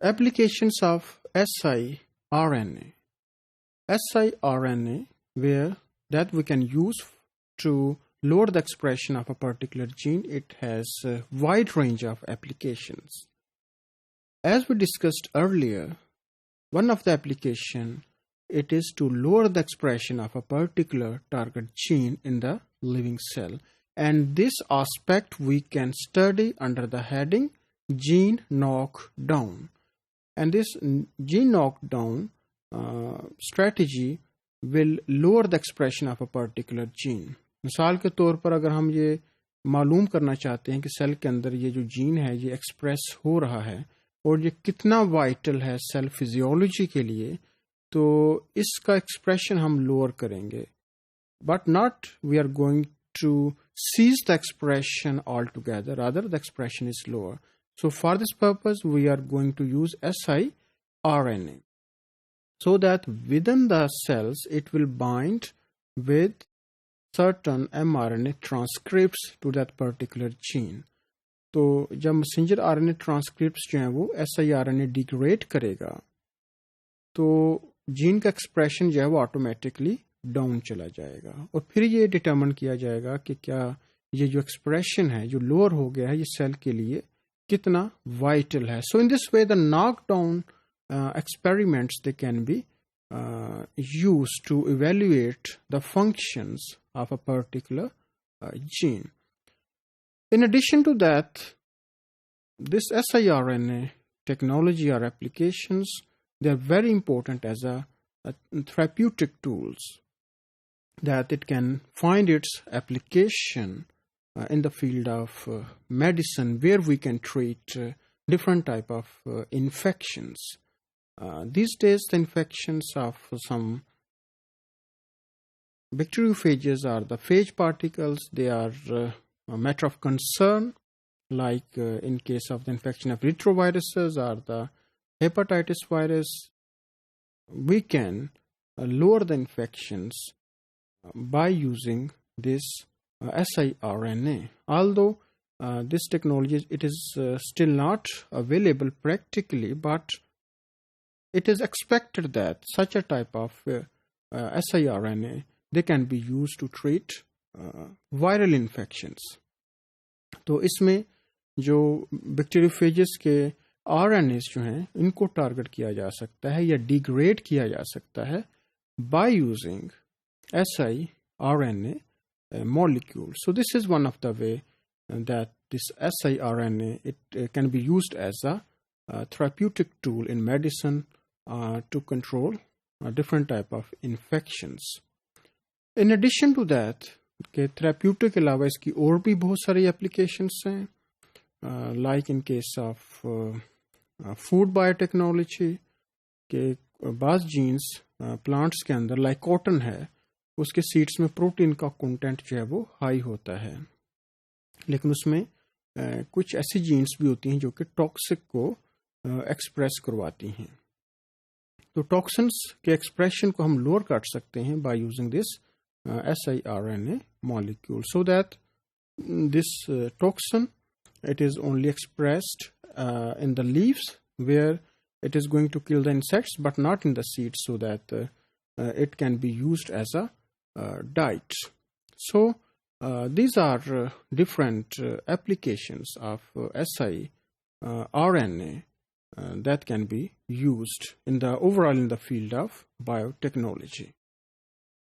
Applications of siRNA. siRNA, where that we can use to lower the expression of a particular gene. It has a wide range of applications. As we discussed earlier, one of the application, it is to lower the expression of a particular target gene in the living cell. And this aspect we can study under the heading gene knockdown. And this gene knockdown strategy will lower the expression of a particular gene. मिसाल के तौर पर अगर हम ये मालूम करना चाहते हैं कि सेल के अंदर ये जो जीन है ये एक्सप्रेस हो रहा है और ये कितना वाइटल है सेल फिजियोलॉजी के लिए, तो इसका एक्सप्रेशन हम लोअर करेंगे. But not we are going to cease the expression all together, rather the expression is lower. So for this purpose, we are going to use siRNA so that within the cells, it will bind with certain mRNA transcripts to that particular gene. तो जब messenger RNA transcripts जो हैं वो siRNA degrade करेगा तो gene का expression जो है वो ऑटोमेटिकली डाउन चला जाएगा और फिर ये डिटरमिन किया जाएगा कि क्या ये जो एक्सप्रेशन है जो लोअर हो गया है ये सेल के लिए कितना वाइटल है. So in this way the knockdown experiments they can be used to evaluate the functions of a particular gene. In addition to that, this siRNA technology or applications, they are very important as a therapeutic tools that it can find its application in the field of medicine, where we can treat different type of infections. These days, the infections of some bacteriophages or the phage particles, they are a matter of concern, like in case of the infection of retroviruses or the hepatitis virus. We can lower the infections by using this siRNA. Although this technology, it is still not available practically, but it is expected that such a type of siRNA, they can be used to treat viral infections. तो इसमें जो bacteriophages के RNAs जो हैं इनको target किया जा सकता है या डिग्रेड किया जा सकता है by using siRNA molecule. So this is one of the way that this siRNA it can be used as a therapeutic tool in medicine to control different type of infections. In addition to that, के therapeutic के अलावा इसकी और भी बहुत सारी applications हैं, like in case of food biotechnology के बाज़ genes plants के अंदर like cotton है उसके सीड्स में प्रोटीन का कंटेंट जो है वो हाई होता है, लेकिन उसमें कुछ ऐसी जीन्स भी होती हैं जो कि टॉक्सिक को एक्सप्रेस करवाती हैं. तो टॉक्सिन्स के एक्सप्रेशन को हम लोअर कर सकते हैं by using this siRNA molecule, so that this toxin it is only expressed in the leaves where it is going to kill the insects, but not in the seeds, so that it can be used as a diet. So these are different applications of siRNA that can be used in the overall in the field of biotechnology.